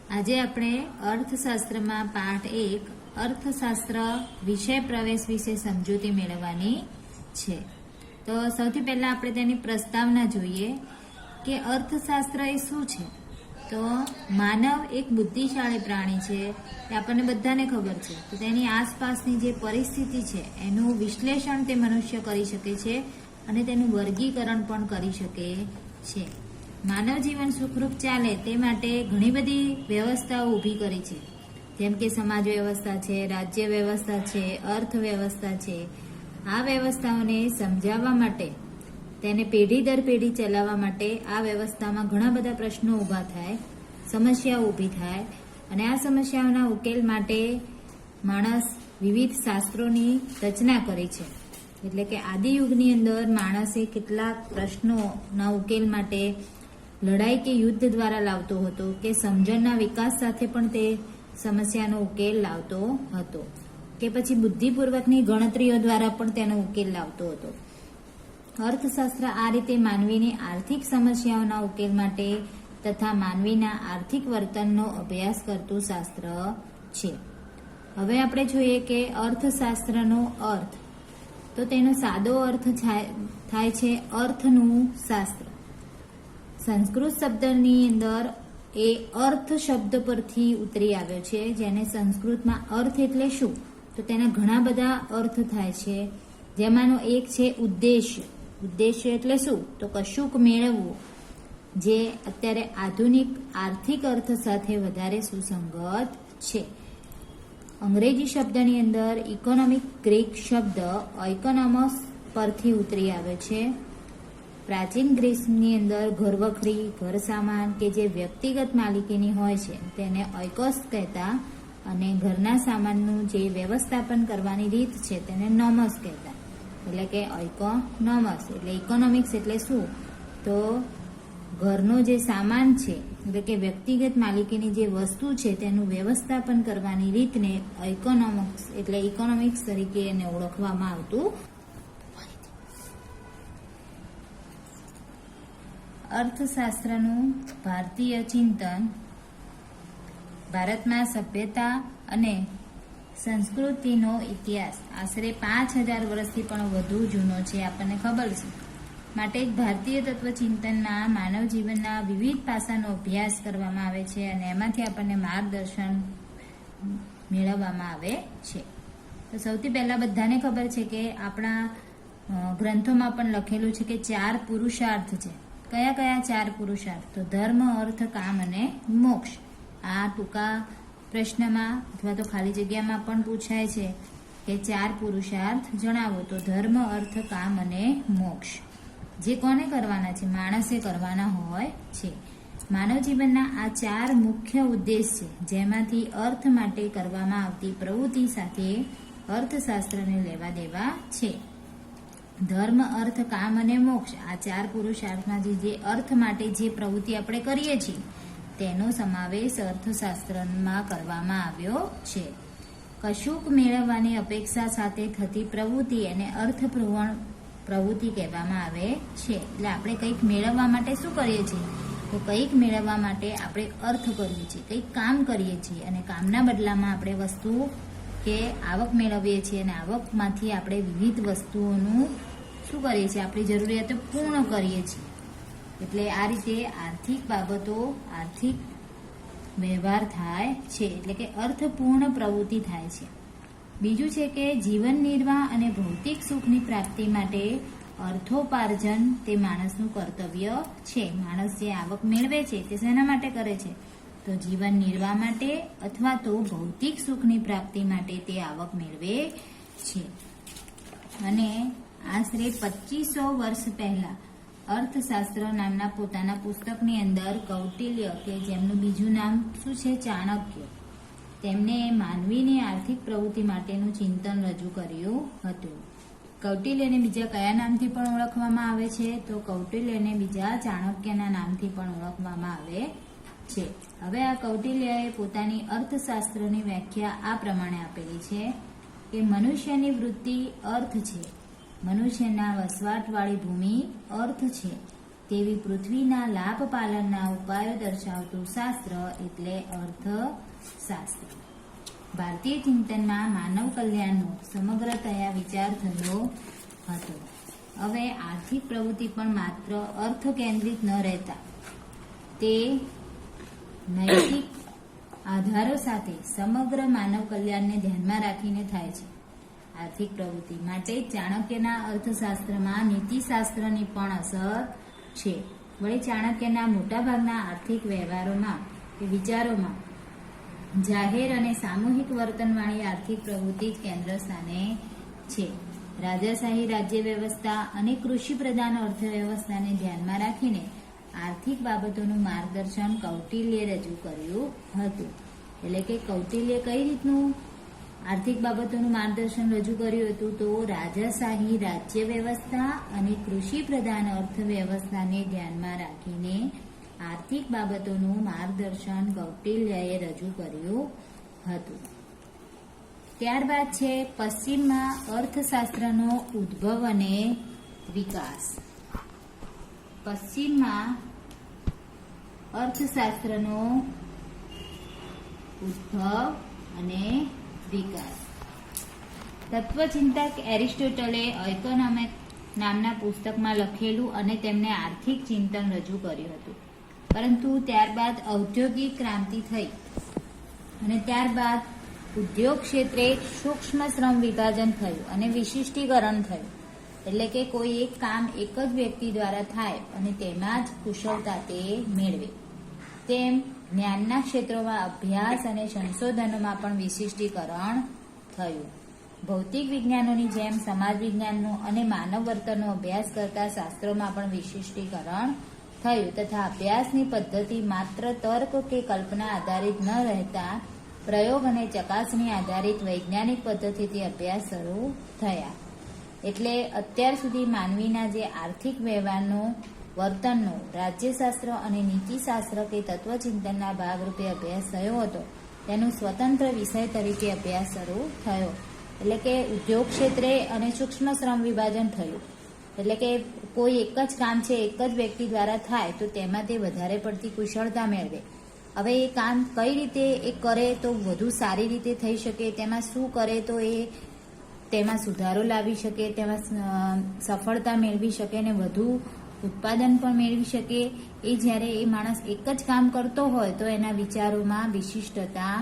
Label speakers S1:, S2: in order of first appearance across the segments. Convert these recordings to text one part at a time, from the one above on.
S1: આજે આપણે અર્થશાસ્ત્રમાં પાઠ 1 અર્થશાસ્ત્ર વિષય પ્રવેશ વિશે સમજૂતી મેળવવાની છે। તો સૌથી પહેલા આપણે તેની પ્રસ્તાવના જોઈએ કે અર્થશાસ્ત્ર એ શું છે। તો માનવ એક બુદ્ધિશાળી પ્રાણી છે, એ આપણને બધાને ખબર છે। તો તેની આસપાસની જે પરિસ્થિતિ છે એનું વિશ્લેષણ તે મનુષ્ય કરી શકે છે અને તેનું વર્ગીકરણ પણ કરી શકે છે। માનવ જીવન સુખરૂપ ચાલે તે માટે ઘણી બધી વ્યવસ્થાઓ ઊભી કરી છે, જેમ કે સમાજ વ્યવસ્થા છે, રાજ્ય વ્યવસ્થા છે, અર્થવ્યવસ્થા છે। આ વ્યવસ્થાઓને સમજાવવા માટે, તેને પેઢી દર પેઢી ચલાવવા માટે આ વ્યવસ્થામાં ઘણા બધા પ્રશ્નો ઊભા થાય, સમસ્યાઓ ઊભી થાય અને આ સમસ્યાઓના ઉકેલ માટે માણસ વિવિધ શાસ્ત્રોની રચના કરી છે। એટલે કે આદિયુગની અંદર માણસે કેટલાક પ્રશ્નોના ઉકેલ માટે લડાઈ કે યુદ્ધ દ્વારા લાવતો હતો કે સમજણના વિકાસ સાથે પણ તે સમસ્યાનો ઉકેલ લાવતો હતો કે પછી બુદ્ધિપૂર્વકની ગણતરીઓ દ્વારા પણ તેનો ઉકેલ લાવતો હતો। અર્થશાસ્ત્ર આ રીતે માનવીની આર્થિક સમસ્યાઓના ઉકેલ માટે તથા માનવીના આર્થિક વર્તનનો અભ્યાસ કરતું શાસ્ત્ર છે। હવે આપણે જોઈએ કે અર્થશાસ્ત્રનો અર્થ, તો તેનો સાદો અર્થ થાય છે અર્થનું શાસ્ત્ર। સંસ્કૃત શબ્દની અંદર એ અર્થ શબ્દ પરથી ઉતરી આવ્યો છે, જેને સંસ્કૃતમાં અર્થ એટલે શું, તો તેના ઘણા બધા અર્થ થાય છે, જેમાંનો એક છે ઉદ્દેશ્ય। ઉદ્દેશ્ય એટલે શું, તો કશુંક મેળવવું, જે અત્યારે આધુનિક આર્થિક અર્થ સાથે વધારે સુસંગત છે। અંગ્રેજી શબ્દની અંદર ઇકોનોમિક ગ્રીક શબ્દ ઓઇકોનોમસ પરથી ઉતરી આવ્યો છે। પ્રાચીન ગ્રીસની અંદર ઘરવખરી, ઘર સામાન કે જે વ્યક્તિગત માલિકીની હોય છે તેને ઓઇકોસ કહેતા અને ઘરના સામાનનું જે વ્યવસ્થાપન કરવાની રીત છે તેને નોમસ કહેતા। એટલે કે ઓઇકોનોમસ એટલે ઇકોનોમિક્સ એટલે શું, તો ઘરનો જે સામાન છે એટલે કે વ્યક્તિગત માલિકીની જે વસ્તુ છે તેનું વ્યવસ્થાપન કરવાની રીતને ઓઇકોનોમિક્સ એટલે ઇકોનોમિક્સ તરીકે એને ઓળખવામાં આવતું। અર્થશાસ્ત્રનું ભારતીય ચિંતન ભારતમાં સભ્યતા અને સંસ્કૃતિનો ઇતિહાસ આશરે 5000 વર્ષથી પણ વધુ જૂનો છે, આપણને ખબર છે। માટે જ ભારતીય તત્વચિંતનમાં માનવ જીવનના વિવિધ પાસાનો અભ્યાસ કરવામાં આવે છે અને એમાંથી આપણને માર્ગદર્શન મેળવવામાં આવે છે। તો સૌથી પહેલા બધાને ખબર છે કે આપણા ગ્રંથોમાં પણ લખેલું છે કે 4 પુરુષાર્થ છે। કયા કયા 4 પુરુષાર્થ, તો ધર્મ, અર્થ, કામ અને મોક્ષ। આ ટૂંકા પ્રશ્નમાં અથવા તો ખાલી જગ્યામાં પણ પૂછાય છે કે 4 પુરુષાર્થ જણાવો, તો ધર્મ, અર્થ, કામ અને મોક્ષ, જે કોને કરવાના છે, માણસે કરવાના હોય છે। માનવ જીવનના આ 4 મુખ્ય ઉદ્દેશ છે, જેમાંથી અર્થ માટે કરવામાં આવતી પ્રવૃત્તિ સાથે અર્થશાસ્ત્રને લેવા દેવા છે। ધર્મ, અર્થ, કામ અને મોક્ષ, આ 4 પુરુષાર્થમાંથી જે અર્થ માટે જે પ્રવૃત્તિ આપણે કરીએ છીએ તેનો સમાવેશ અર્થશાસ્ત્રમાં કરવામાં આવ્યો છે। કશુંક મેળવવાની અપેક્ષા સાથે થતી પ્રવૃત્તિ અને અર્થપૂર્ણ પ્રવૃત્તિ કહેવામાં આવે છે। એટલે આપણે કંઈક મેળવવા માટે શું કરીએ છીએ, તો કંઈક મેળવવા માટે આપણે અર્થ કરીએ છીએ, કંઈક કામ કરીએ છીએ અને કામના બદલામાં આપણે વસ્તુ કે આવક મેળવીએ છીએ અને આવકમાંથી આપણે વિવિધ વસ્તુઓનું શું કરીએ છીએ, આપણી જરૂરિયાતો પૂર્ણ કરીએ છીએ। એટલે આ રીતે આર્થિક બાબતો, આર્થિક વ્યવહાર થાય છે, એટલે કે અર્થપૂર્ણ પ્રવૃત્તિ થાય છે। બીજું છે કે જીવન નિર્વાહ અને ભૌતિક સુખની પ્રાપ્તિ માટે અર્થોપાર્જન તે માણસનું કર્તવ્ય છે। માણસ જે આવક મેળવે છે તે શેના માટે કરે છે, તો જીવન નિર્વાહ માટે અથવા તો ભૌતિક સુખની પ્રાપ્તિ માટે તે આવક મેળવે છે। અને આશરે 2500 વર્ષ પહેલા અર્થશાસ્ત્ર નામના પોતાના પુસ્તકની અંદર કૌટિલ્ય, કે જેમનું બીજું નામ શું છે, ચાણક્ય, તેમને માનવીની આર્થિક પ્રવૃત્તિ માટેનું ચિંતન રજૂ કર્યું હતું। કૌટિલ્યને બીજા કયા નામથી પણ ઓળખવામાં આવે છે, તો કૌટિલ્યને બીજા ચાણક્યના નામથી પણ ઓળખવામાં આવે છે। હવે આ કૌટિલ્યએ પોતાની અર્થશાસ્ત્રની વ્યાખ્યા આ પ્રમાણે આપેલી છે કે મનુષ્યની વૃત્તિ અર્થ છે, મનુષ્યના વસવાટવાળી ભૂમિ અર્થ છે તેવી પૃથ્વીના લાભ પાલનના ઉપાયો દર્શાવતું શાસ્ત્ર એટલે અર્થશાસ્ત્ર. ભારતીય ચિંતનમાં માનવ કલ્યાણનો સમગ્રતયા વિચાર થયો હતો. હવે આર્થિક પ્રવૃત્તિ પણ માત્ર અર્થ કેન્દ્રિત ન રહેતા તે નૈતિક આધારો સાથે સમગ્ર માનવ કલ્યાણને ધ્યાનમાં રાખીને થાય છે. આર્થિક પ્રવૃત્તિ માટે ચાણક્યના અર્થશાસ્ત્રમાં નીતિશાસ્ત્રની પણ અસર છે. વળી ચાણક્યના મોટાભાગના આર્થિક વ્યવહારોમાં કે વિચારોમાં જાહેર અને સામૂહિક વર્તનવાળી આર્થિક પ્રવૃત્તિ જ કેન્દ્ર સ્થાને છે. રાજાશાહી રાજ્ય વ્યવસ્થા અને કૃષિ પ્રધાન અર્થવ્યવસ્થાને ધ્યાનમાં રાખીને આર્થિક બાબતોનું માર્ગદર્શન કૌટિલ્યે રજૂ કર્યું હતું. એટલે કે કૌટિલ્યે કઈ રીતનું આર્થિક બાબતોનું માર્ગદર્શન રજૂ કર્યું હતું? તો રાજાશાહી રાજ્ય વ્યવસ્થા અને કૃષિ પ્રધાન અર્થવ્યવસ્થાને ધ્યાનમાં રાખીને આર્થિક બાબતોનું માર્ગદર્શન કૌટિલ્યએ રજૂ કર્યું હતું. ત્યારબાદ છે પશ્ચિમમાં અર્થશાસ્ત્રનો ઉદ્ભવ અને વિકાસ. પશ્ચિમમાં અર્થશાસ્ત્રનો ઉદ્ભવ અને વિકાસ. તત્વચિંતક એરિસ્ટોટલે ઇકોનોમિક નામના પુસ્તકમાં લખેલું અને તેમને આર્થિક ચિંતન રજૂ કર્યું હતું. પરંતુ ત્યારબાદ ઔદ્યોગિક ક્રાંતિ થઈ અને ત્યારબાદ ઉદ્યોગ ક્ષેત્રે સૂક્ષ્મ શ્રમ વિભાજન થયું અને વિશિષ્ટીકરણ થયું. એટલે કે કોઈ એક કામ એક જ વ્યક્તિ દ્વારા થાય અને તેમાં જ કુશળતા તે મેળવે. તેમ જ્ઞાનના ક્ષેત્રોમાં અભ્યાસ અને સંશોધનોમાં પણ વિશિષ્ટીકરણ થયું. ભૌતિક વિજ્ઞાનોની જેમ સમાજ વિજ્ઞાનનો અને માનવ વર્તનનો અભ્યાસ કરતા શાસ્ત્રોમાં પણ વિશિષ્ટીકરણ થયું તથા અભ્યાસની પદ્ધતિ માત્ર તર્ક કે કલ્પના આધારિત ન રહેતા પ્રયોગ અને ચકાસણી આધારિત વૈજ્ઞાનિક પદ્ધતિથી અભ્યાસ શરૂ થયા. એટલે અત્યાર સુધી માનવીના જે આર્થિક વ્યવહારનો વર્તનનો રાજ્યશાસ્ત્ર અને નીતિશાસ્ત્ર કે તત્વચિંતનના ભાગરૂપે અભ્યાસ થયો હતો તેનું સ્વતંત્ર વિષય તરીકે અભ્યાસ શરૂ થયો. એટલે કે ઉદ્યોગ ક્ષેત્રે અને સૂક્ષ્મ શ્રમ વિભાજન થયું. એટલે કે કોઈ એક જ કામ છે એક જ વ્યક્તિ દ્વારા થાય તો તેમાં તે વધારે પડતી કુશળતા મેળવે. હવે એ કામ કઈ રીતે એ કરે તો વધુ સારી રીતે થઈ શકે, તેમાં શું કરે તો એ તેમાં સુધારો લાવી શકે, તેમાં સફળતા મેળવી શકે અને વધુ ઉત્પાદન પણ મેળવી શકે. એ જ્યારે એ માણસ એક જ કામ કરતો હોય તો એના વિચારોમાં વિશિષ્ટતા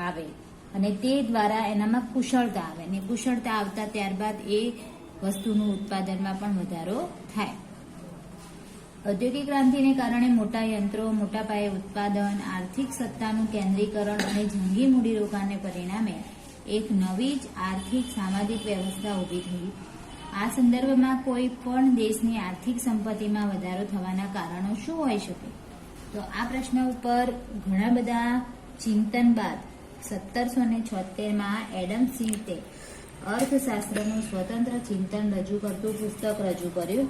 S1: આવે અને તે દ્વારા એનામાં કુશળતા આવે અને કુશળતા આવતા ત્યારબાદ એ વસ્તુનું ઉત્પાદનમાં પણ વધારો થાય. ઔદ્યોગિક ક્રાંતિને કારણે મોટા યંત્રો, મોટા પાયે ઉત્પાદન, આર્થિક સત્તાનું કેન્દ્રીકરણ અને જંગી મૂડીરોકાણને પરિણામે એક નવી જ આર્થિક સામાજિક વ્યવસ્થા ઊભી થઈ. આ સંદર્ભમાં કોઈ પણ દેશની આર્થિક સંપત્તિમાં વધારો થવાના કારણો શું હોઈ શકે? તો આ પ્રશ્ન ઉપર ઘણા બધા ચિંતન બાદ 1776માં એડમ સ્મિથે અર્થશાસ્ત્રનું સ્વતંત્ર ચિંતન રજૂ કરતું પુસ્તક રજૂ કર્યું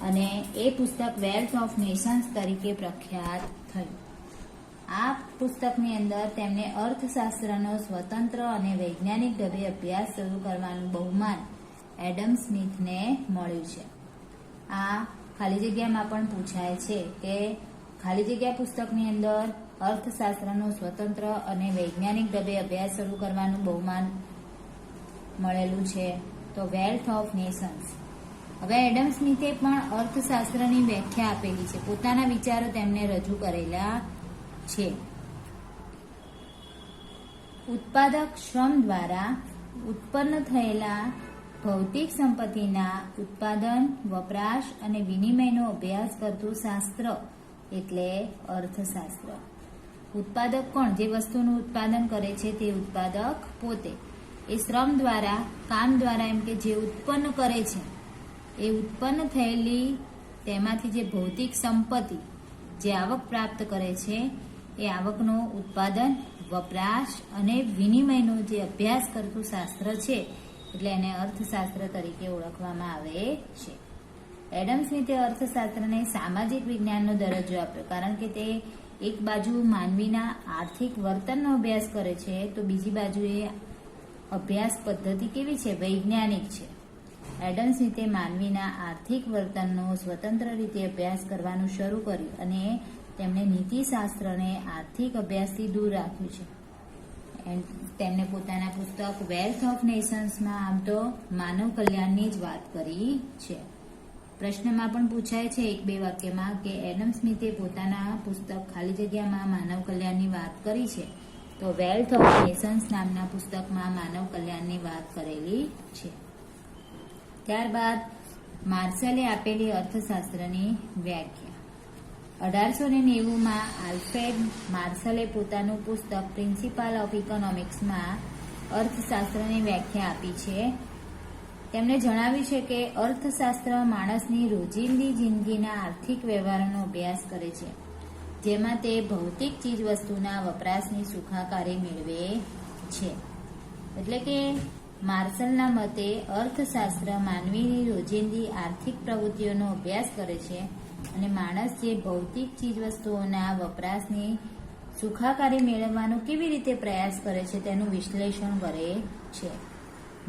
S1: અને એ પુસ્તક વેલ્થ ઓફ નેશન્સ તરીકે પ્રખ્યાત થયું. આ પુસ્તકની અંદર તેમને અર્થશાસ્ત્રનો સ્વતંત્ર અને વૈજ્ઞાનિક ઢબે અભ્યાસ શરૂ કરવાનું બહુમાન એડમ સ્મિથને મળ્યું છે. આ ખાલી જગ્યામાં પણ પૂછાય છે કે ખાલી જગ્યા પુસ્તકની અંદર અર્થશાસ્ત્રનો સ્વતંત્ર અને વૈજ્ઞાનિક ઢબે અભ્યાસ શરૂ કરવાનું બહુમાન મળેલું છે તો વેલ્થ ઓફ નેશન્સ. હવે એડમ સ્મિથે પણ અર્થશાસ્ત્રની વ્યાખ્યા આપેલી છે, પોતાના વિચારો તેમને રજૂ કરેલા છે. ઉત્પાદક શ્રમ દ્વારા ઉત્પન્ન થયેલા ભૌતિક સંપત્તિના ઉત્પાદન, વપરાશ અને વિનિમયનો અભ્યાસ કરતું શાસ્ત્ર એટલે અર્થશાસ્ત્ર. ઉત્પાદક કોણ? જે વસ્તુનું ઉત્પાદન કરે છે તે ઉત્પાદક પોતે. એ શ્રમ દ્વારા, કામ દ્વારા એમ કે જે ઉત્પન્ન કરે છે એ ઉત્પન્ન થયેલી તેમાંથી જે ભૌતિક સંપત્તિ જે આવક પ્રાપ્ત કરે છે એ આવકનો ઉત્પાદન, વપરાશ અને વિનિમયનો જે અભ્યાસ કરતું શાસ્ત્ર છે એટલે એને અર્થશાસ્ત્ર તરીકે ઓળખવામાં આવે છે. એડમ સ્મિથે અર્થશાસ્ત્રને સામાજિક વિજ્ઞાનનો દરજ્જો આપ્યો કારણ કે તે એક બાજુ માનવીના આર્થિક વર્તનનો અભ્યાસ કરે છે તો બીજી બાજુ એ અભ્યાસ પદ્ધતિ કેવી છે? વૈજ્ઞાનિક છે. એડમ સ્મિથે માનવીના આર્થિક વર્તનનો સ્વતંત્ર રીતે અભ્યાસ કરવાનું શરૂ કર્યું અને તેમણે નીતિશાસ્ત્રને આર્થિક અભ્યાસથી દૂર રાખ્યું છે. તેમણે પોતાના પુસ્તક વેલ્થ ઓફ નેશન્સમાં આમ તો માનવ કલ્યાણની જ વાત કરી છે. પ્રશ્નમાં પણ પૂછાય છે એક બે વાક્યમાં કે એડમ સ્મિથે પોતાના પુસ્તક ખાલી જગ્યામાં માનવ કલ્યાણની વાત કરી છે, તો વેલ્થ ઓફ નેશન્સ નામના પુસ્તકમાં માનવ કલ્યાણની વાત કરેલી છે. ત્યારબાદ માર્શલે આપેલી અર્થશાસ્ત્રની વ્યાખ્યા. 1890માં આલ્ફ્રેડ માર્શલે પોતાનું પુસ્તક પ્રિન્સિપલ ઓફ ઇકોનોમિક્સમાં અર્થશાસ્ત્રની વ્યાખ્યા આપી છે. તેમણે જણાવ્યું છે કે અર્થશાસ્ત્ર માણસની રોજિંદી જિંદગીના આર્થિક વ્યવહારોનો અભ્યાસ કરે છે, જેમાં તે ભૌતિક ચીજવસ્તુના વપરાશની સુખાકારી મેળવે છે. એટલે કે માર્શલના મતે અર્થશાસ્ત્ર માનવીની રોજિંદી આર્થિક પ્રવૃત્તિઓનો અભ્યાસ કરે છે અને માણસ જે ભૌતિક ચીજવસ્તુઓના વપરાશની સુખાકારી મેળવવાનો કેવી રીતે પ્રયાસ કરે છે તેનું વિશ્લેષણ કરે છે.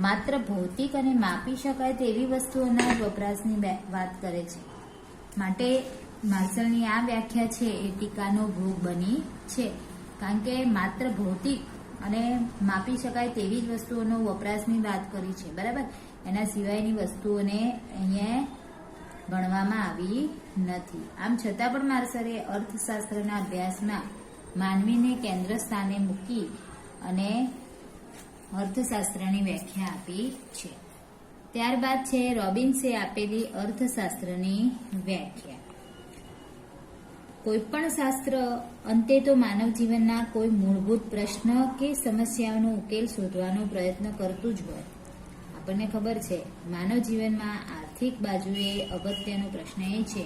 S1: માત્ર ભૌતિક અને માપી શકાય તેવી વસ્તુઓના વપરાશની વાત કરે છે. માટે માર્શલની આ વ્યાખ્યા છે એ ટીકાનો ભોગ બની છે, કારણ કે માત્ર ભૌતિક અને માપી શકાય તેવી જ વસ્તુઓનો વપરાશની વાત કરી છે, બરાબર. એના સિવાયની વસ્તુઓને અહીંયા ગણવામાં આવી નથી. આમ છતાં પણ માર્શલે અર્થશાસ્ત્રના અભ્યાસમાં માનવીને કેન્દ્ર સ્થાને મૂકી અને અર્થશાસ્ત્રની વ્યાખ્યા આપી છે. ત્યારબાદ છે રોબિન્સે આપેલી અર્થશાસ્ત્રની વ્યાખ્યા. કોઈ પણ શાસ્ત્ર અંતે તો માનવ જીવનના કોઈ મૂળભૂત પ્રશ્ન કે સમસ્યાઓનો ઉકેલ શોધવાનો પ્રયત્ન કરતું જ હોય. આપણને ખબર છે માનવ જીવનમાં આર્થિક બાજુએ અગત્યનો પ્રશ્ન એ છે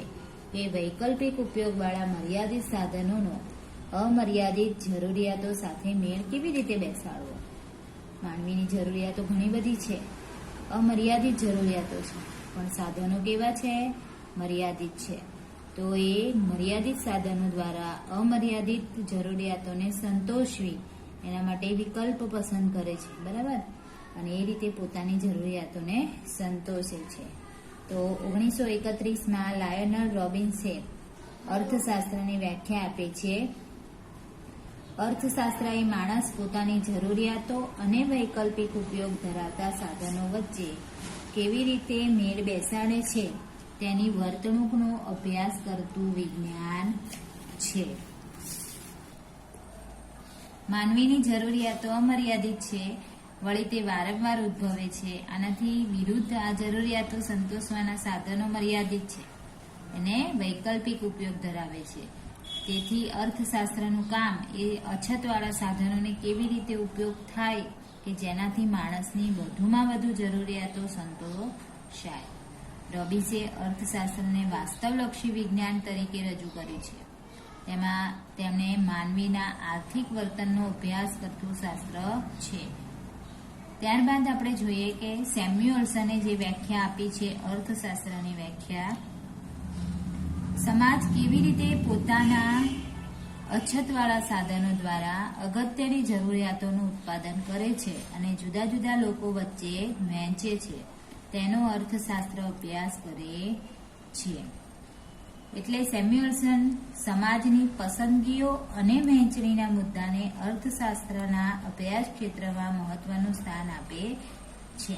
S1: કે વૈકલ્પિક ઉપયોગવાળા મર્યાદિત સાધનોનો અમર્યાદિત જરૂરિયાતો સાથે મેળ કેવી રીતે બેસાડવો. માનવીની જરૂરિયાતો ઘણી બધી છે, અમર્યાદિત જરૂરિયાતો છે, પણ સાધનો કેવા છે? મર્યાદિત છે. તો એ મર્યાદિત સાધનો દ્વારા અમર્યાદિત જરૂરિયાતોને સંતોષવી એના માટે વિકલ્પ પસંદ કરે છે, બરાબર, અને એ રીતે પોતાની જરૂરિયાતોને સંતોષે છે. તો 1931માં લાયનલ રોબિન્સે અર્થશાસ્ત્રની વ્યાખ્યા આપે છે. અર્થશાસ્ત્ર એ માણસ પોતાની જરૂરિયાતો અને વૈકલ્પિક ઉપયોગ ધરાવતા સાધનો વચ્ચે કેવી રીતે મેળ બેસાડે છે તેની વર્તણૂકનો અભ્યાસ કરતું વિજ્ઞાન છે. માનવીની જરૂરિયાતો અમર્યાદિત છે, વળી તે વારંવાર ઉદ્ભવે છે. આનાથી વિરુદ્ધ આ જરૂરિયાતો સંતોષવાના સાધનો મર્યાદિત છે અને વૈકલ્પિક ઉપયોગ ધરાવે છે. તેથી અર્થશાસ્ત્રનું કામ એ અછતવાળા સાધનોને કેવી રીતે ઉપયોગ થાય કે જેનાથી માણસની વધુમાં વધુ જરૂરિયાતો સંતોષાય. રોબિન્સે અર્થશાસ્ત્રને વાસ્તવલક્ષી વિજ્ઞાન તરીકે રજૂ કર્યું છે. તેમાં તેમણે માનવીના આર્થિક વર્તનનો અભ્યાસ કરતું શાસ્ત્ર છે. ત્યારબાદ આપણે જોઈએ કે સેમ્યુઅલ્સને જે વ્યાખ્યા આપી છે અર્થશાસ્ત્રની વ્યાખ્યા. સમાજ કેવી રીતે પોતાના અછતવાળા સાધનો દ્વારા અગત્યની જરૂરિયાતોનું ઉત્પાદન કરે છે અને જુદા જુદા લોકો વચ્ચે વહેંચે છે તેનો અર્થશાસ્ત્ર અભ્યાસ કરે છે. એટલે સેમ્યુઅલ્સન સમાજની પસંદગીઓ અને વહેંચણીના મુદ્દાને અર્થશાસ્ત્રના અભ્યાસ ક્ષેત્રમાં મહત્વનું સ્થાન આપે છે.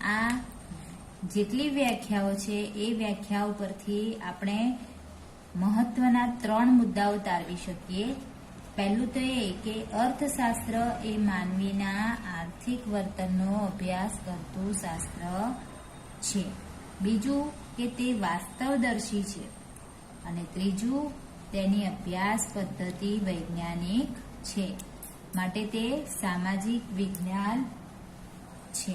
S1: આ જેટલી વ્યાખ્યાઓ છે એ વ્યાખ્યાઓ પરથી આપણે મહત્વના 3 મુદ્દાઓ તારવી શકીએ. પહેલું તો એ કે અર્થશાસ્ત્ર એ માનવીના આર્થિક વર્તનનો અભ્યાસ કરતું શાસ્ત્ર છે. બીજું કે તે વાસ્તવદર્શી છે. અને ત્રીજું તેની અભ્યાસ પદ્ધતિ વૈજ્ઞાનિક છે, માટે તે સામાજિક વિજ્ઞાન છે.